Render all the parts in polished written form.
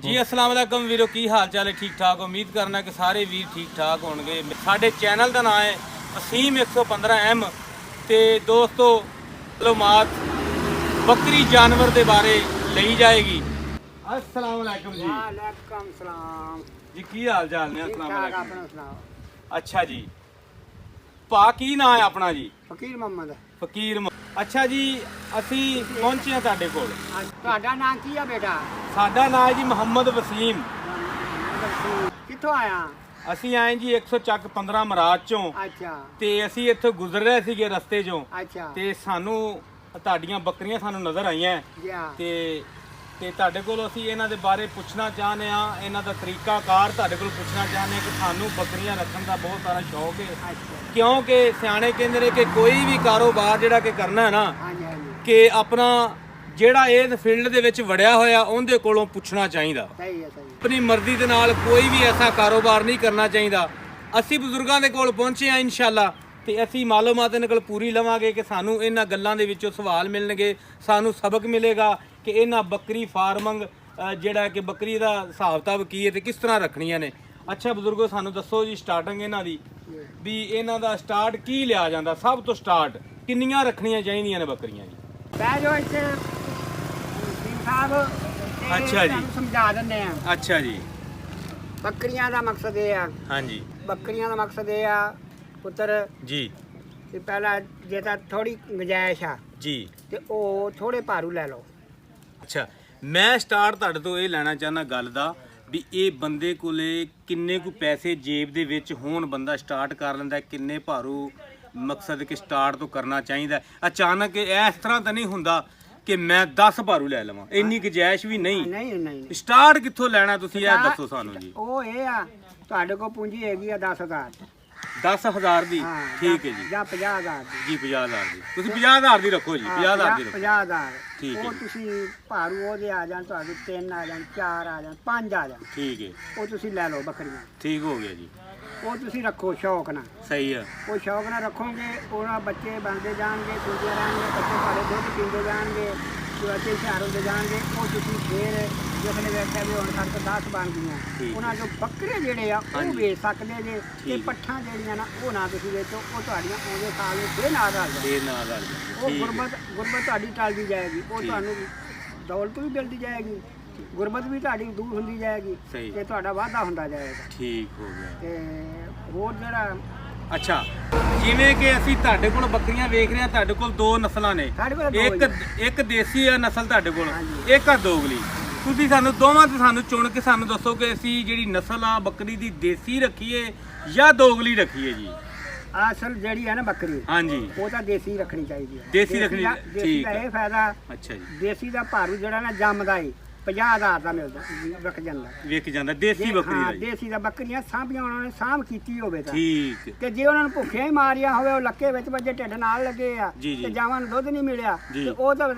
जी अस्सलाम वालेकुम वीरो की हाल चाल है ठीक ठाक उम्मीद करना कि सारे वीर ठीक ठाक होंगे। साडे चैनल का नाम है वसीम 115M ते दोस्तों मालूमात बकरी जानवर के बारे ली जाएगी। अस्सलाम वालेकुम जी। वालेकुम सलाम जी की हाल चाल ने? ठीक अस्सलाम ठाक वालेकुम। अपना सुनाओ। अच्छा जी भा की नाम है अपना जी? फकीर मोहम्मद। फकीर अच्छा जी असी पहुंचे हैं ਤੁਹਾਡੇ ਕੋਲ। ਤੁਹਾਡਾ ਨਾਂ ਕੀ ਆ ਬੇਟਾ? ਸਾਡਾ ਨਾਮ ਹੈ ਜੀ ਮੁਹੰਮਦ ਵਸੀਮ। ਕਿੱਥੋਂ ਆਇਆ? ਅਸੀਂ ਆਏ ਜੀ 100 ਚੱਕ 15 ਮਰਾਜ ਚੋਂ ਅੱਛਾ ਤੇ ਅਸੀਂ ਇੱਥੋਂ ਗੁਜ਼ਰ ਰਹੇ ਸੀਗੇ ਰਸਤੇ ਚੋਂ ਅੱਛਾ ਤੇ ਸਾਨੂੰ ਤੁਹਾਡੀਆਂ ਬੱਕਰੀਆਂ ਸਾਨੂੰ ਨਜ਼ਰ ਆਈਆਂ ਜੀ ਹਾਂ। ਤੇ ਤੁਹਾਡੇ ਕੋਲ ਅਸੀਂ ਇਹਨਾਂ ਦੇ ਬਾਰੇ ਪੁੱਛਣਾ ਚਾਹੁੰਦੇ ਆ, ਇਹਨਾਂ ਦਾ ਤਰੀਕਾਕਾਰ ਤੁਹਾਡੇ ਕੋਲ ਪੁੱਛਣਾ ਚਾਹੁੰਦੇ ਆ ਕਿ ਸਾਨੂੰ ਬੱਕਰੀਆਂ ਰੱਖਣ ਦਾ ਬਹੁਤ ਸਾਰਾ ਸ਼ੌਕ ਹੈ ਅੱਛਾ ਕਿਉਂਕਿ ਸਿਆਣੇ ਕਹਿੰਦੇ ਨੇ ਕਿ ਕੋਈ ਵੀ ਕਾਰੋਬਾਰ ਜਿਹੜਾ ਕਿ ਕਰਨਾ ਹੈ ਨਾ ਹਾਂਜੀ ਹਾਂਜੀ ਕਿ ਆਪਣਾ ਜਿਹੜਾ ਇਸ ਫੀਲਡ ਦੇ ਵਿੱਚ ਵੜਿਆ ਹੋਇਆ ਉਹਦੇ ਕੋਲੋਂ ਪੁੱਛਣਾ ਚਾਹੀਦਾ। ਸਹੀ ਹੈ ਸਹੀ ਆਪਣੀ ਮਰਜ਼ੀ ਦੇ ਨਾਲ ਕੋਈ ਵੀ ਐਸਾ ਕਾਰੋਬਾਰ ਨਹੀਂ ਕਰਨਾ ਚਾਹੀਦਾ। ਅਸੀਂ ਬਜ਼ੁਰਗਾਂ ਦੇ ਕੋਲ ਪਹੁੰਚੇ ਆ ਇਨਸ਼ਾਅੱਲਾ ਤੇ ਅਸੀਂ ਮਾਲੂਮਾਤ ਇਹਨਾਂ ਕੋਲ ਪੂਰੀ ਲਵਾਂਗੇ ਕਿ ਸਾਨੂੰ ਇਹਨਾਂ ਗੱਲਾਂ ਦੇ ਵਿੱਚੋਂ ਸਵਾਲ ਮਿਲਣਗੇ, ਸਾਨੂੰ ਸਬਕ ਮਿਲੇਗਾ ਕਿ ਇਹਨਾਂ ਬੱਕਰੀ ਫਾਰਮਿੰਗ ਜਿਹੜਾ ਕਿ ਬੱਕਰੀ ਦਾ ਹਿਸਾਬ ਕਿਤਾਬ ਕੀ ਹੈ ਤੇ ਕਿਸ ਤਰ੍ਹਾਂ ਰੱਖਣੀਆਂ ਨੇ। ਅੱਛਾ ਬਜ਼ੁਰਗੋ ਸਾਨੂੰ ਦੱਸੋ ਜੀ ਸਟਾਰਟਿੰਗ ਇਹਨਾਂ ਦੀ ਵੀ ਇਹਨਾਂ ਦਾ ਸਟਾਰਟ ਕੀ ਲਿਆ ਜਾਂਦਾ? ਸਭ ਤੋਂ ਸਟਾਰਟ ਕਿੰਨੀਆਂ ਰੱਖਣੀਆਂ ਚਾਹੀਦੀਆਂ ਨੇ ਬੱਕਰੀਆਂ ਜੀ? ਬਹਿ ਜਾਓ ਇੱਥੇ ਸਿੰਘ ਸਾਹਿਬ ਤੇ ਅੱਛਾ ਜੀ। ਤੁਹਾਨੂੰ ਸਮਝਾ ਦਿੰਦੇ ਆ। ਅੱਛਾ ਜੀ ਬੱਕਰੀਆਂ ਦਾ ਮਕਸਦ ਇਹ ਆ, ਹਾਂਜੀ ਬੱਕਰੀਆਂ ਦਾ ਮਕਸਦ ਇਹ ਆ ਪੁੱਤਰ ਜੀ ਕਿ ਪਹਿਲਾਂ ਜੇ ਤਾਂ ਥੋੜੀ ਗੁੰਜਾਇਸ਼ ਆ ਜੀ ਤੇ ਉਹ ਥੋੜੇ ਭਾਰੂ ਲੈ ਲਓ। ਅੱਛਾ ਮੈਂ ਸਟਾਰਟ ਤੁਹਾਡੇ ਤੋਂ ਇਹ ਲੈਣਾ ਚਾਹੁੰਦਾ ਗੱਲ ਦਾ ਵੀ ਇਹ ਬੰਦੇ ਕੋਲੇ ਕਿੰਨੇ ਕੁ ਪੈਸੇ ਜੇਬ ਦੇ ਵਿੱਚ ਹੋਣ ਬੰਦਾ ਸਟਾਰਟ ਕਰ ਲੈਂਦਾ, ਕਿੰਨੇ ਭਾਰੂ ਮਕਸਦ ਕਿ ਸਟਾਰਟ ਤੋਂ ਕਰਨਾ ਚਾਹੀਦਾ। ਅਚਾਨਕ ਇਸ ਤਰ੍ਹਾਂ ਤਾਂ ਨਹੀਂ ਹੁੰਦਾ ਕਿ ਮੈਂ 10 ਭਾਰੂ ਲੈ ਲਵਾਂ, ਇੰਨੀ ਗੁੰਜਾਇਸ਼ ਵੀ ਨਹੀਂ। ਨਹੀਂ ਨਹੀਂ ਸਟਾਰਟ ਕਿੱਥੋਂ ਲੈਣਾ ਤੁਸੀਂ ਇਹ ਦੱਸੋ ਸਾਨੂੰ ਜੀ। ਉਹ ਇਹ ਆ ਤੁਹਾਡੇ ਕੋਲ ਪੂੰਜੀ ਹੈਗੀ ਆ 10,000 10,000 ਦੀ? ਹਾਂ, ਠੀਕ ਹੈ ਜੀ। ਜਾਂ 50,000 ਦੀ। ਜੀ 50,000 ਦੀ ਤੁਸੀਂ 50,000 ਦੀ ਰੱਖੋ ਜੀ। 50,000 ਦੀ ਰੱਖੋ 50,000 ਠੀਕ ਹੈ ਉਹ ਜੀ। ਤੁਸੀਂ ਭਾਰੂ ਉਹਦੇ ਆ ਜਾਣ, ਤੁਹਾਨੂੰ 3 ਆ ਜਾਣ, 4 ਆ ਜਾਣ, 5 ਆ ਜਾਣ, ਠੀਕ ਹੈ ਉਹ ਤੁਸੀਂ ਲੈ ਲਓ ਬੱਕਰੀਆਂ। ਠੀਕ ਹੋ ਗਿਆ ਜੀ। ਉਹ ਤੁਸੀਂ ਰੱਖੋ ਸ਼ੌਕ ਨਾਲ। ਸਹੀ ਆ। ਉਹ ਸ਼ੌਕ ਨਾਲ ਰੱਖੋਗੇ ਉਹਨਾਂ ਬੱਚੇ ਬਣਦੇ ਜਾਣਗੇ, ਤੁਰਦੇ ਰਹਿਣਗੇ, ਬੱਚੇ ਤੁਹਾਡੇ ਦੁੱਧ ਪੀਂਦੇ ਜਾਣਗੇ, ਬੱਚੇ ਹੁਸ਼ਿਆਰ ਹੁੰਦੇ ਜਾਣਗੇ। ਉਹ ਤੁਸੀਂ ਫੇਰ ਜਿਸਨੇ ਵੇਖਿਆ ਵੀ ਹੁਣ ਸਾਡੇ ਤੋਂ 10 ਬਣ ਗਈਆਂ, ਉਹਨਾਂ ਚੋਂ ਬੱਕਰੇ ਜਿਹੜੇ ਆ ਉਹ ਵੇਚ ਸਕਦੇ ਜੇ ਤੇ ਪੱਠਾਂ ਜਿਹੜੀਆਂ ਨਾ ਉਹ ਨਾ ਤੁਸੀਂ ਵੇਚੋ, ਉਹ ਤੁਹਾਡੀਆਂ ਆਉਂਦੇ ਸਾਲ ਵਿੱਚ ਫੇਰ ਨਾਲ ਰਲ ਜਾਣ। ਇਹ ਨਾਲ ਰਲ ਉਹ ਠੀਕ ਹੈ। ਗੁਰਬਤ ਤੁਹਾਡੀ ਟਲਦੀ ਜਾਏਗੀ, ਉਹ ਤੁਹਾਨੂੰ ਦੌਲਤ ਵੀ ਮਿਲਦੀ ਜਾਏਗੀ, ਗੁਰਬਤ ਵੀ ਤੁਹਾਡੀ ਦੂਰ ਹੁੰਦੀ ਜਾਏਗੀ ਸਹੀ। ਤੇ ਤੁਹਾਡਾ ਵਾਧਾ ਹੁੰਦਾ ਜਾਏਗਾ। ਠੀਕ ਹੋ ਗਿਆ। ਤੇ ਹੋਰ ਜਿਹੜਾ ਅੱਛਾ ਜਿਵੇਂ ਕਿ ਅਸੀਂ ਤੁਹਾਡੇ ਕੋਲ ਬੱਕਰੀਆਂ ਵੇਖ ਰਹੇ ਹਾਂ, ਤੁਹਾਡੇ ਕੋਲ ਦੋ ਨਸਲਾਂ ਨੇ, ਸਾਡੇ ਕੋਲ ਦੋ ਇੱਕ ਦੇਸੀ ਆ ਨਸਲ ਤੁਹਾਡੇ ਕੋਲ, ਹਾਂਜੀ। ਇੱਕ ਆ ਦੋਗਲੀ। ਤੁਸੀਂ ਸਾਨੂੰ ਦੋਵਾਂ ਤੇ ਸਾਨੂੰ ਚੁਣ ਕੇ ਸਾਨੂੰ ਦੱਸੋ ਕਿ ਅਸੀਂ ਜਿਹੜੀ ਨਸਲ ਆ ਬੱਕਰੀ ਦੀ ਦੇਸੀ ਰੱਖੀਏ ਜਾਂ ਦੋਗਲੀ ਰੱਖੀਏ ਜੀ। ਅਸਲ ਜਿਹੜੀ ਹੈ ਨਾ ਬੱਕਰੀ, ਹਾਂਜੀ ਉਹ ਤਾਂ ਦੇਸੀ ਰੱਖਣੀ ਚਾਹੀਦੀ ਹੈ। ਦੇਸੀ ਰੱਖਣੀ ਦੇਸੀ ਠੀਕ ਦਾ ਹੈ। ਇਹ ਫਾਇਦਾ, ਅੱਛਾ ਜੀ ਦੇਸੀ ਦਾ ਭਾਰੂ ਜਿਹੜਾ ਨਾ ਜੰਮਦਾ ਏ 50,000 ਦਾ ਮਿਲਦਾ ਵਿਕ ਜਾਂਦਾ। ਵੇਖ ਜਾਂਦਾ ਦੇਸੀ ਬੱਕਰੀ ਹਾਂ ਦਾ ਜੀ। ਦੇਸੀ ਦਾ ਬੱਕਰੀਆਂ ਸਾਂਭੀਆਂ ਉਹਨਾਂ ਨੇ ਸਾਂਭ ਕੀਤੀ ਹੋਵੇ ਤਾਂ ਠੀਕ ਤੇ ਜੇ ਉਹਨਾਂ ਨੂੰ ਭੁੱਖਿਆ ਹੀ ਮਾਰਿਆ ਹੋਵੇ, ਉਹ ਲੱਕੇ ਵਿੱਚ ਵੱਜੇ ਢਿੱਡ ਨਾਲ ਲੱਗੇ ਆ ਜੀ, ਜੀ। ਤੇ ਜਾਵਾਂ ਨੂੰ ਦੁੱਧ ਨਹੀਂ ਮਿਲਿਆ ਜੀ। ਤੇ ਉਹ ਤਾਂ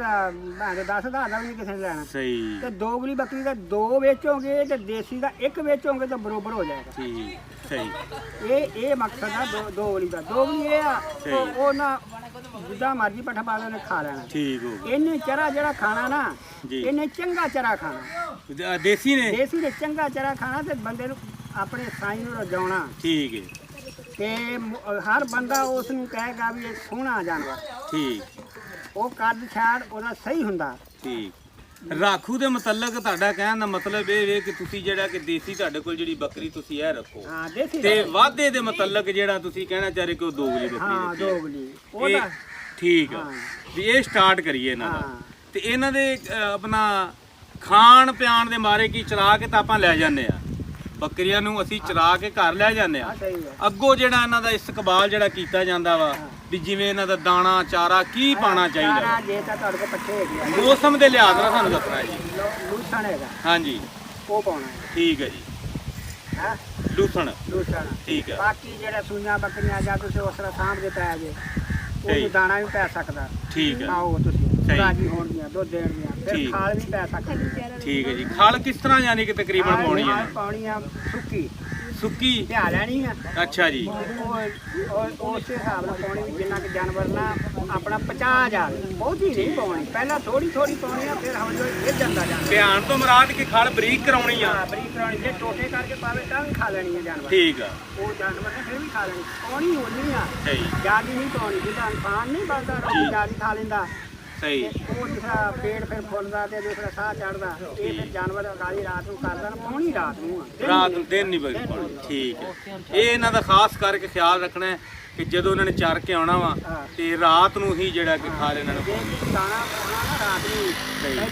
10,000 ਦਾ ਵੀ ਕਿਸੇ ਨੇ ਲੈਣਾ। ਸਹੀ ਤੇ ਦੋਗਲੀ ਬੱਕਰੀ ਦਾ 2 ਵੇਚੋਗੇ ਤੇ ਦੇਸੀ ਦਾ 1 ਵੇਚੋਗੇ ਤਾਂ ਬਰੋਬਰ ਹੋ ਜਾਏਗਾ। ਠੀਕ ਸਹੀ ਇਹ ਮਕਸਦ ਆ ਦੋਗਲੀ ਦਾ। ਦੋਗਲੀ ਇਹ ਆ ਸਹੀ। ਉਹ ਨਾ ਜਿੱਦਾਂ ਮਰਜ਼ੀ ਪੱਠਾ ਪਾ ਦੇ ਖਾ ਲੈਣਾ। ਠੀਕ ਹੋ ਗਿਆ ਇਹਨੇ ਚਰਾ ਜਿਹੜਾ ਖਾਣਾ ਨਾ, ਜੀ। ਇਹਨੇ ਚੰਗਾ ਚਰਾ ਖਾਣਾ। ਦੇਸੀ ਨੇ ਦੇਸੀ ਨੇ ਚੰਗਾ ਚਰਾ ਖਾਣਾ ਤੇ ਬੰਦੇ ਨੂੰ ਆਪਣੇ ਸਾਈਂ ਨੂੰ ਰਜਾਉਣਾ ਠੀਕ ਹੈ। ਤੇ ਹਰ ਬੰਦਾ ਉਸ ਨੂੰ ਕਹੇਗਾ ਵੀ ਇਹ ਸੋਹਣਾ ਜਾਨਵਰ, ਠੀਕ ਉਹ ਕੱਦ ਛਾੜ ਉਹਦਾ ਸਹੀ ਹੁੰਦਾ। ਠੀਕ ਰਾਖੂ ਦੇ ਮੁਤਲਕ ਤੁਹਾਡਾ ਕਹਿਣ ਦਾ ਮਤਲਬ ਇਹ ਵੇ ਕਿ ਤੁਸੀਂ ਜਿਹੜਾ ਕਿ ਦੇਸੀ ਤੁਹਾਡੇ ਕੋਲ ਜਿਹੜੀ ਬੱਕਰੀ ਤੁਸੀਂ ਇਹ ਰੱਖੋ, ਹਾਂ ਦੇਸੀ ਤੇ ਵਾਧੇ ਦੇ ਮੁਤਲਕ ਜਿਹੜਾ ਤੁਸੀਂ ਕਹਿਣਾ ਚਾਹ ਰਹੇ ਕਿ ਉਹ ਦੋਗਲੀ ਬੱਕਰੀ ਹਾਂ ਰੱਖੀ ਹੈ। ਦੋਗਲੀ ਉਹਦਾ ਇਹ ਠੀਕ ਆ ਹਾਂ। ਵੀ ਇਹ ਸਟਾਰਟ ਕਰੀਏ ਇਹਨਾਂ ਦਾ। ਹਾਂ। ਤੇ ਇਹਨਾਂ ਦੇ ਆਪਣਾ ਖਾਣ ਪਿਆਣ ਦੇ ਮਾਰੇ ਕੀ ਚਰਾ ਕੇ ਤਾਂ ਆਪਾਂ ਲੈ ਜਾਂਦੇ ਆ ਬੱਕਰੀਆਂ ਨੂੰ, ਅਸੀਂ ਚਰਾ ਕੇ ਘਰ ਲੈ ਜਾਂਦੇ ਆ। ਹਾਂ ਸਹੀ ਹੈ। ਅੱਗੋਂ ਜਿਹੜਾ ਇਹਨਾਂ ਦਾ ਇਸਤਕਬਾਲ ਜਿਹੜਾ ਕੀਤਾ ਜਾਂਦਾ ਵਾ ਵੀ ਜਿਵੇਂ ਇਹਨਾਂ ਦਾ ਦਾਣਾ ਚਾਰਾ ਕੀ ਪਾਣਾ ਚਾਹੀਦਾ ਸਾਰਾ ਜੇ ਤਾਂ ਤੁਹਾਡੇ ਕੋਲ ਪੱਠੇ ਹੈਗੇ ਆ, ਮੌਸਮ ਦੇ ਲਿਹਾਜ਼ ਨਾਲ ਸਾਨੂੰ ਦੱਸਣਾ ਹੈ ਜੀ। ਲੂਸਣ ਹੈਗਾ ਹਾਂਜੀ ਉਹ ਪਾਉਣਾ ਹੈ। ਠੀਕ ਹੈ ਜੀ। ਹੈਂ? ਲੂਸਣ ਲੂਸਣ ਠੀਕ ਹੈ। ਬਾਕੀ ਜਿਹੜਾ ਸੂਈਆਂ ਬੱਕਰੀਆਂ ਜਾਂ ਤੁਸੀਂ ਉਸ ਤਰ੍ਹਾਂ ਸਾਂਭਦੇ ਪੈ ਜੇ, ਸਹੀ। ਉਹ ਦਾਣਾ ਵੀ ਪੈ ਸਕਦਾ। ਠੀਕ ਹੈ ਆਓ ਤੁਸੀਂ ਸਹੀ। ਰਾਜੀ ਹੋਣਗੀਆਂ, ਦੁੱਧ ਦੇਣਗੀਆਂ, ਫਿਰ ਠੀਕ। ਖਾਲ ਵੀ ਪੈ ਸਕਦੀ। ਠੀਕ ਹੈ ਜੀ। ਖਲ ਕਿਸ ਤਰ੍ਹਾਂ ਯਾਨੀ ਕਿ ਤਕਰੀਬਨ ਪਾਉਣੀ ਹੈ? ਪਾਉਣੀ ਆ ਸੁੱਕੀ ਸੁੱਕੀ ਧਿਆ ਲੈਣੀ ਆ। ਅੱਛਾ ਜੀ ਉਹ ਉਸੇ ਹਿਸਾਬ ਨਾਲ ਪਾਉਣੀ ਵੀ ਜਿੰਨਾ ਕਿ ਜਾਨਵਰ ਨਾ ਆਪਣਾ ਪਚਾ ਜਾਵੇ, ਬਹੁਤੀ ਨਹੀਂ ਪਾਉਣੀ, ਪਹਿਲਾਂ ਥੋੜੀ ਥੋੜੀ ਪਾਉਣੀ ਆ, ਫਿਰ ਹੌਲੀ ਹੌਲੀ ਫਿਰ ਜਾਂਦਾ ਜਾਨਵਰ। ਧਿਆਨ ਤੋਂ ਮੁਰਾਦ ਕਿ ਖਲ ਬਰੀਕ ਕਰਾਉਣੀ ਆ। ਹਾਂ ਬਰੀਕ ਕਰਾਉਣੀ, ਜੇ ਟੋਟੇ ਕਰਕੇ ਪਾਵੇ ਤਾਂ ਵੀ ਖਾ ਲੈਣੀ ਹੈ ਜਾਨਵਰ। ਠੀਕ ਆ, ਉਹ ਜਾਨਵਰ ਨੇ ਫਿਰ ਵੀ ਖਾ ਲੈਣੀ, ਪਾਉਣੀ ਹੋਣੀ ਆ, ਸਹੀ ਜ਼ਿਆਦਾ ਨਹੀਂ ਪਾਉਣੀ, ਜਿੱਦਾਂ ਇਨਸਾਨ ਨਹੀਂ ਬਣਦਾ ਰੋਟੀ ਜ਼ਿਆਦਾ ਖਾ ਲੈਂਦਾ ਸਹੀ। ਉਹ ਦੂਸਰਾ ਪੇਟ ਫਿਰ ਫੁੱਲਦਾ ਤੇ ਦੂਸਰਾ ਸਾਹ ਚੜਦਾ, ਇਹ ਫਿਰ ਜਾਨਵਰ ਗਾਲੀ ਰਾਤ ਨੂੰ ਕਰਦਾ ਨਾ, ਪਾਉਣੀ ਰਾਤ ਨੂੰ ਆ, ਰਾਤ ਨੂੰ ਦਿਨ ਨਹੀਂ ਬਗੜ। ਠੀਕ ਹੈ, ਇਹ ਇਹਨਾਂ ਦਾ ਖਾਸ ਕਰਕੇ ਖਿਆਲ ਰੱਖਣਾ ਹੈ ਕਿ ਜਦੋਂ ਉਹਨਾਂ ਨੇ ਚਰ ਕੇ ਆਉਣਾ ਵਾ ਤੇ ਰਾਤ ਨੂੰ ਹੀ ਜਿਹੜਾ ਕਿ ਖਾ ਲੈਣਾ। ਜੇ ਦਾਣਾ ਪਾਉਣਾ ਨਾ ਰਾਤ ਨੂੰ, ਪਹਿਲਾਂ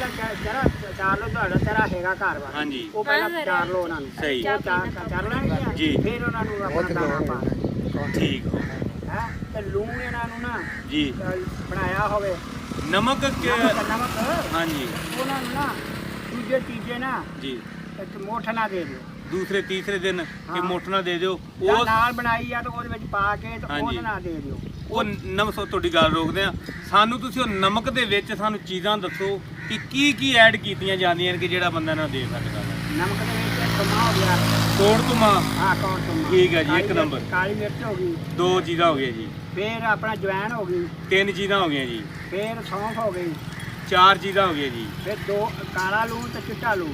ਜਰਾ ਚਾਰ ਲੋ, ਤੁਹਾਡਾ ਤੇਰਾ ਹੈਗਾ ਘਰ ਵਾ, ਹਾਂਜੀ ਉਹ ਪਹਿਲਾਂ ਚਾਰ ਲੋ ਉਹਨਾਂ ਨੂੰ, ਸਹੀ। ਉਹ ਚਾਰ ਲੈਣਗੇ ਜੀ। ਫਿਰ ਉਹਨਾਂ ਨੂੰ ਆਪਣਾ ਦਾਣਾ ਪਾ ਦੇਣਾ। ਠੀਕ ਹੋ ਹੈ ਤੇ ਲੂਣ ਇਹਨਾਂ ਨੂੰ ਨਾ ਜੀ। ਬਣਾਇਆ ਹੋਵੇ ਨਮਕ ਨਮਕ, ਹਾਂਜੀ ਉਹਨਾਂ ਨੂੰ ਨਾ ਦੂਜੇ ਤੀਜੇ ਨਾ ਜੀ, ਇੱਕ ਮੁੱਠ ਨਾ ਦੇ ਦਿਓ, ਦੂਸਰੇ ਤੀਸਰੇ ਦਿਨ ਕਿ ਮੁੱਠ ਨਾ ਦੇ ਦਿਓ। ਜਾਂ ਉਹ ਨਾਲ ਬਣਾਈ ਆ ਤੇ ਉਹਦੇ ਵਿੱਚ ਪਾ ਕੇ ਤੇ ਉਹਦੇ ਨਾਲ ਦੇ ਦਿਓ। ਉਹ ਨਮਕ, ਤੁਹਾਡੀ ਗੱਲ ਰੋਕਦੇ ਆ, ਸਾਨੂੰ ਤੁਸੀਂ ਉਹ ਨਮਕ ਦੇ ਵਿੱਚ ਸਾਨੂੰ ਚੀਜ਼ਾਂ ਦੱਸੋ ਕਿ ਕੀ ਕੀ ਐਡ ਕੀਤੀਆਂ ਜਾਂਦੀਆਂ ਨੇ ਕਿ ਜਿਹੜਾ ਬੰਦਾ ਨਾ ਦੇ ਸਕਦਾ। ਨਮਕ ਦੇ ਵਿੱਚ ਤੁਮਾ ਹੋ ਗਿਆ, ਤੋੜ ਤੁਮਾ, ਹਾਂ ਕੌਣ ਤੁਮਾ, ਠੀਕ ਹੈ ਜੀ, ਇੱਕ ਨੰਬਰ। ਕਾਲੀ ਮਿਰਚ ਹੋ ਗਈ, 2 ਚੀਜ਼ਾਂ ਹੋ ਗਈਆਂ ਜੀ। ਫਿਰ ਆਪਣਾ ਜਵੈਣ ਹੋ ਗਈ, 3 ਚੀਜ਼ਾਂ ਹੋ ਗਈਆਂ ਜੀ। ਫਿਰ ਸੌਂਫ ਹੋ ਗਈ, 4 ਚੀਜ਼ਾਂ ਹੋ ਗਈਆਂ ਜੀ। ਫਿਰ 2 ਕਾਲਾ ਲੂਣ ਤੇ ਚਿੱਟਾ ਲੂਣ।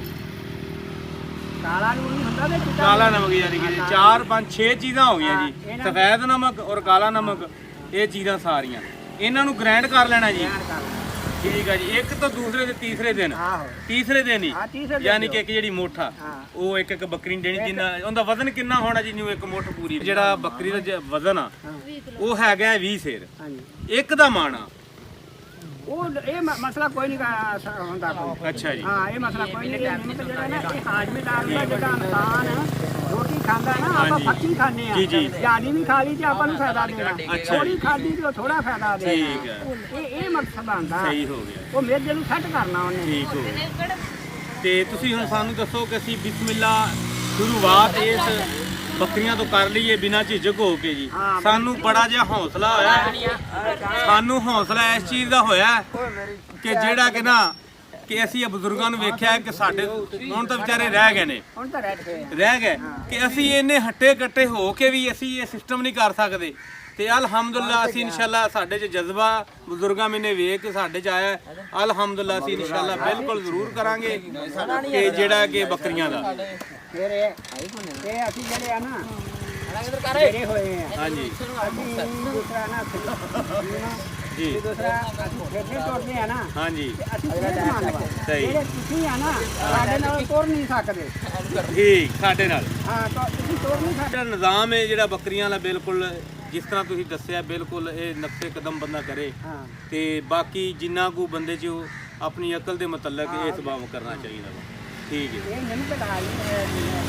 ਕਾਲਾ ਲੂਣ ਨਹੀਂ ਹੁੰਦਾ ਤੇ ਚਿੱਟਾ ਕਾਲਾ ਲੂਣ। ਨਮਕ ਯਾਨੀ ਕਿ ਹਾਂ, 4 5 6 ਚੀਜ਼ਾਂ ਹੋ ਗਈਆਂ ਜੀ। ਇਹਨਾਂ- ਸਫੈਦ ਨਮਕ ਔਰ ਕਾਲਾ ਨਮਕ, ਇਹ ਚੀਜ਼ਾਂ ਸਾਰੀਆਂ ਇਹਨਾਂ ਨੂੰ ਗ੍ਰਾਈਂਡ ਕਰ ਲੈਣਾ ਜੀ। ਤਿਆਰ ਕਰ ਲਓ। ਠੀਕ ਹੈ ਜੀ। ਇੱਕ ਤੋਂ ਦੂਸਰੇ ਤੇ ਤੀਸਰੇ ਦਿਨ, ਆਹੋ ਤੀਸਰੇ ਦਿਨ ਹੀ ਹਾਂ, ਤੀਸਰੇ ਦਿਨ ਯਾਨੀ ਕਿ ਦਿਓ। ਇੱਕ ਜਿਹੜੀ ਮੁੱਠ ਆ ਹਾਂ। ਉਹ ਇੱਕ ਇੱਕ ਬੱਕਰੀ ਨੂੰ ਦੇਣੀ, ਜਿੰਨਾ ਉਹਦਾ ਵਜ਼ਨ ਕਿੰਨਾ ਹੋਣਾ ਜੀ, ਨੂੰ ਇੱਕ ਮੁੱਠ ਪੂਰੀ। ਜਿਹੜਾ ਬੱਕਰੀ ਦਾ ਵਜ਼ਨ ਆ ਹਾਂ, ਉਹ ਹੈਗਾ 20 ਸੇਰ, ਹਾਂਜੀ। ਇੱਕ ਦਾ ਮਾਣਾ। ਉਹ ਇਹ ਮਸਲਾ ਕੋਈ ਨਹੀਂ ਹੁੰਦਾ ਕੋਈ। ਅੱਛਾ ਜੀ, ਹਾਂ ਇਹ ਮਸਲਾ ਕੋਈ ਨਹੀਂ। ਨਿੰਮਕ ਜਿਹੜਾ ਨਾ ਇਹ ਹਾਜ਼ਮੇਦਾਰ ਦਾ ਜਿਹੜਾ ਇਨਸਾਨ ਰੋਟੀ ਖਾਂਦਾ ਨਾ, ਆਪਾਂ ਹਾਂਜੀ। ਫੱਕੀ ਖਾਂਦੇ ਆ, ਜੀ, ਜੀ। ਜਿਆਦੀ ਵੀ ਖਾ ਲਈ ਤੇ ਆਪਾਂ ਨੂੰ ਫਾਇਦਾ ਦੇਣਾ, ਅੱਛਾ ਥੋੜੀ ਜੀ। ਖਾਦੀ ਤੇ ਉਹ ਥੋੜਾ ਫਾਇਦਾ ਦੇਣਾ। ਠੀਕ ਹੈ, ਇਹ ਮਕਸਦ ਆਂਦਾ, ਸਹੀ ਹੋ ਗਿਆ, ਉਹ ਮੇਜੇ ਨੂੰ ਸੈੱਟ ਕਰਨਾ ਉਹਨੇ। ਠੀਕ ਹੋ ਗਿਆ। ਤੇ ਤੁਸੀਂ ਹੁਣ ਸਾਨੂੰ ਦੱਸੋ ਕਿ ਅਸੀਂ ਬਿਸਮਿਲ੍ਲਾ ਸ਼ੁਰੂਆਤ ਇਸ ਬੱਕਰੀਆਂ ਤੋਂ ਕਰ ਲਈਏ ਬਿਨਾਂ ਝਿਜਕ ਹੋ ਕੇ ਜੀ। ਹਾਂ, ਸਾਨੂੰ ਬੜਾ ਜਿਹਾ ਹੌਸਲਾ ਹੋਇਆ, ਸਾਨੂੰ ਹੌਸਲਾ ਇਸ ਚੀਜ਼ ਦਾ ਹੋਇਆ ਕਿ ਜਿਹੜਾ ਕਿ ਨਾ ਕਿ ਅਸੀਂ ਇਹ ਬਜ਼ੁਰਗਾਂ ਨੂੰ ਵੇਖਿਆ ਕਿ ਸਾਡੇ ਹੁਣ ਤਾਂ ਵਿਚਾਰੇ ਰਹਿ ਗਏ ਨੇ, ਹੁਣ ਤਾਂ ਰਹਿ ਰਹਿ ਗਏ ਕਿ ਅਸੀਂ ਇੰਨੇ ਹੱਟੇ ਕੱਟੇ ਹੋ ਕੇ ਵੀ ਅਸੀਂ ਇਹ ਸਿਸਟਮ ਨਹੀਂ ਕਰ ਸਕਦੇ। ਤੇ ਅਲਹਮਦੁਲਿਲਾ ਅਸੀਂ ਇਨਸ਼ਾਅੱਲਾ ਸਾਡੇ 'ਚ ਜਜ਼ਬਾ ਬਜ਼ੁਰਗਾਂ ਮੈਨੇ ਵੇਖ ਕੇ ਸਾਡੇ 'ਚ ਆਇਆ। ਅਲਹਮਦੁਲਿਲਾ ਅਸੀਂ ਇਨਸ਼ਾਅੱਲਾ ਬਿਲਕੁਲ ਜ਼ਰੂਰ ਕਰਾਂਗੇ ਕਿ ਜਿਹੜਾ ਕਿ ਬੱਕਰੀਆਂ ਦਾ ਫਿਰ ਇਹ ਅਸੀਂ ਜਿਹੜੇ ਆ ਨਾ ਜਿਹੜੇ ਹੋਏ ਆ, ਹਾਂਜੀ ਅਸੀਂ ਦੂਸਰਾ ਨਾ ਜੀ, ਦੂਸਰਾ ਅਸੀਂ ਖੇਡੇ ਤੁਰਦੇ ਆ ਨਾ, ਹਾਂਜੀ ਅਸੀਂ ਮੰਨ ਲਓ ਸਹੀ। ਜਿਹੜੇ ਤੁਸੀਂ ਆ ਨਾ ਸਾਡੇ ਨਾਲ ਤੁਰ ਨਹੀਂ ਸਕਦੇ। ਠੀਕ, ਸਾਡੇ ਨਾਲ ਹਾਂ ਤਾਂ ਤੁਸੀਂ ਤੁਰ ਨਹੀਂ ਸਕਦੇ। ਜਿਹੜਾ ਨਿਜ਼ਾਮ ਹੈ ਜਿਹੜਾ ਬੱਕਰੀਆਂ ਦਾ, ਬਿਲਕੁਲ ਜਿਸ ਤਰ੍ਹਾਂ ਤੁਸੀਂ ਦੱਸਿਆ, ਬਿਲਕੁਲ ਇਹ ਨਕਸ਼ੇ ਕਦਮ ਬੰਦਾ ਕਰੇ ਹਾਂ ਤੇ ਬਾਕੀ ਜਿੰਨਾ ਕੁ ਬੰਦੇ 'ਚ ਉਹ ਆਪਣੀ ਅਕਲ ਦੇ ਮੁਤਲਕ ਇਹ ਸਬਾਬ ਕਰਨਾ ਚਾਹੀਦਾ ਵਾ। ਠੀਕ ਹੈ। ਇਹ ਨਿੰਮ ਕਢਾਈ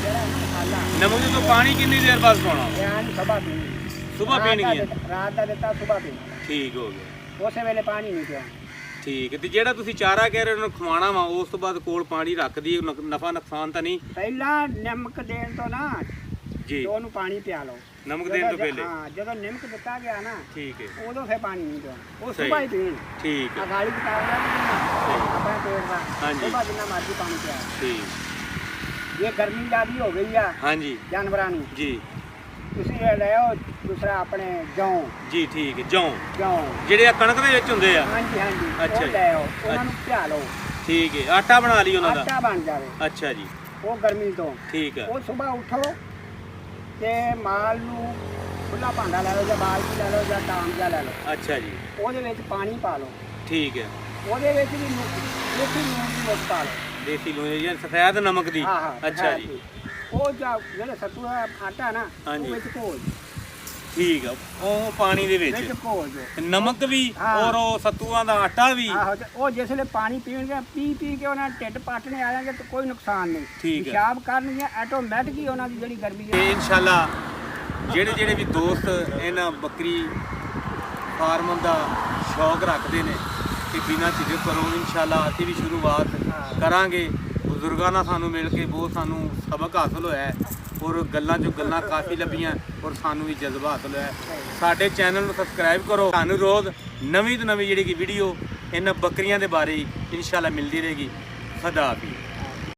ਜਿਹੜਾ ਮਸਾਲਾ ਨਮਕ ਤੋਂ ਪਾਣੀ ਕਿੰਨੀ ਦੇਰ ਬਾਅਦ ਪਾਉਣਾ? ਯਾਨੀ ਸਭਾ ਪੀਣੀ, ਸੁਬਾਹ ਪੀਣਗੀਆਂ? ਰਾਤ ਦਾ ਦਿੱਤਾ ਸੁਭਾ ਪੀਣੀ, ਠੀਕ ਹੋ ਗਿਆ, ਉਸੇ ਵੇਲੇ ਪਾਣੀ ਨਹੀਂ ਪਿਆ। ਠੀਕ ਹੈ। ਤੇ ਜਿਹੜਾ ਤੁਸੀਂ ਚਾਰਾ ਕਹਿ ਰਹੇ ਹੋ ਉਹਨੂੰ ਖਵਾਉਣਾ ਵਾ, ਉਸ ਤੋਂ ਬਾਅਦ ਕੋਲ ਪਾਣੀ ਰੱਖਦੀ, ਨਫਾ ਨੁਕਸਾਨ ਤਾਂ ਨਹੀਂ ਪਹਿਲਾਂ ਨਮਕ ਦੇਣ ਤੋਂ ਨਾ ਜੀ? ਤੇ ਉਹਨੂੰ ਪਾਣੀ ਪਿਆ ਲਓ। ਨਮਕ ਦੇਣ ਤੋਂ ਪਹਿਲੇ? ਹਾਂ ਜਦੋਂ ਨਮਕ ਦਿੱਤਾ ਗਿਆ ਨਾ ਠੀਕ ਹੈ, ਉਦੋਂ ਫਿਰ ਪਾਣੀ ਨਹੀਂ ਪਿਆ, ਉਹ ਸਹੀ। ਸੁਭਾ ਹੀ ਪੀਣ। ਠੀਕ ਹੈ, ਅਗਾਲੀ ਕਿਤਾਬ ਦਾ ਆਪਣਾ ਪੇਟ ਦਾ ਹਾਂਜੀ। ਸੁਭਾ ਜਿੰਨਾ ਮਰਜ਼ੀ ਪਾਣੀ ਪਿਆ। ਠੀਕ, ਜੇ ਗਰਮੀ ਜ਼ਿਆਦੀ ਹੋ ਗਈ ਆ ਹਾਂਜੀ ਜਾਨਵਰਾਂ ਨੂੰ, ਜੀ ਤੁਸੀਂ ਇਹ ਲੈ ਆਓ ਦੂਸਰਾ ਆਪਣੇ ਜੌਂ ਜੀ, ਠੀਕ ਹੈ। ਜੌਂ ਜੌਂ ਜਿਹੜੇ ਆ ਕਣਕ ਦੇ ਵਿੱਚ ਹੁੰਦੇ ਆ? ਹਾਂਜੀ ਹਾਂਜੀ, ਅੱਛਾ ਉਹ ਜੀ। ਲੈ ਆਓ, ਉਹਨਾਂ ਨੂੰ ਪਿਆ ਲਓ, ਠੀਕ ਹੈ, ਆਟਾ ਬਣਾ ਲਈ ਉਹਨਾਂ ਦਾ? ਆਟਾ ਬਣ ਜਾਵੇ ਅੱਛਾ ਜੀ, ਉਹ ਗਰਮੀ ਤੋਂ। ਠੀਕ ਹੈ, ਉਹ ਸਵੇਰ ਉੱਠੋ ਤੇ ਮਾਲ ਨੂੰ ਖੁੱਲਾ ਭਾਂਡਾ ਲੈ ਲਓ, ਜਾਂ ਬਾਲਟੀ ਲੈ ਲਓ, ਜਾਂ ਟਾਮ ਜਿਹਾ ਲੈ ਲਓ, ਅੱਛਾ ਜੀ, ਉਹਦੇ ਵਿੱਚ ਪਾਣੀ ਪਾ ਲਓ, ਠੀਕ ਹੈ। ਉਹਦੇ ਵਿੱਚ ਵੀ ਦੇਸੀ ਲੂਣ ਦੀ ਮਿਰਚ ਪਾ ਲਓ। ਦੇਸੀ ਲੂਣ ਜਾਂ ਸਫੈਦ ਨਮਕ ਦੀ? ਹਾਂ ਹਾਂ, ਅੱਛਾ ਜੀ, ਉਹ ਜਿਹੜੇ ਸੱਤੂ ਦਾ ਆਟਾ ਨਾ ਹਾਂਜੀ। ਉਹ ਵਿੱਚ ਘੋਲ ਦਿਓ, ਠੀਕ ਆ। ਉਹ ਪਾਣੀ ਦੇ ਵਿੱਚ ਵਿੱਚ ਘੋਲ ਦਿਓ। ਨਮਕ ਵੀ ਹਾਂ। ਔਰ ਉਹ ਸੱਤੂਆਂ ਦਾ ਆਟਾ ਵੀ? ਆਹੋ ਤੇ ਉਹ ਜਿਸ ਵੇਲੇ ਪਾਣੀ ਪੀਣਗੇ, ਪੀ ਕੇ ਉਹਨਾਂ ਢਿੱਡ ਪਾਟਣੇ ਆ ਜਾਣਗੇ ਤੇ ਕੋਈ ਨੁਕਸਾਨ ਨਹੀਂ। ਠੀਕ ਹੈ। ਪਿਸ਼ਾਬ ਕਰਨਗੇ ਆਟੋਮੈਟਿਕ ਹੀ, ਉਹਨਾਂ ਦੀ ਜਿਹੜੀ ਗਰਮੀ ਤੇ ਹੈ। ਇਨਸ਼ਾਅੱਲਾ ਜਿਹੜੇ ਵੀ ਦੋਸਤ ਇਹਨਾਂ ਬੱਕਰੀ ਫਾਰਮ ਦਾ ਸ਼ੌਕ ਰੱਖਦੇ ਨੇ ਕਿ ਬਿਨਾਂ ਝਿਜਕ ਕਰੋ, ਇਨਸ਼ਾਅੱਲਾ ਅਸੀਂ ਵੀ ਸ਼ੁਰੂਆਤ ਕਰਾਂਗੇ। ਬਜ਼ੁਰਗਾਂ ਨਾਲ ਸਾਨੂੰ ਮਿਲ ਕੇ ਬਹੁਤ ਸਾਨੂੰ ਸਬਕ ਹਾਸਲ ਹੋਇਆ ਹੈ ਔਰ ਗੱਲਾਂ 'ਚੋਂ ਗੱਲਾਂ ਕਾਫੀ ਲੱਭੀਆਂ ਔਰ ਸਾਨੂੰ ਵੀ ਜਜ਼ਬਾ ਹਾਸਲ ਹੋਇਆ। ਸਾਡੇ ਚੈਨਲ ਨੂੰ ਸਬਸਕ੍ਰਾਈਬ ਕਰੋ, ਸਾਨੂੰ ਰੋਜ਼ ਨਵੀਂ ਤੋਂ ਨਵੀਂ ਜਿਹੜੀ ਕਿ ਵੀਡੀਓ ਇਹਨਾਂ ਬੱਕਰੀਆਂ ਦੇ ਬਾਰੇ ਇਨਸ਼ਾਅੱਲਾ ਮਿਲਦੀ ਰਹੇਗੀ। ਖੁਦਾ ਹਾਫਿਜ਼।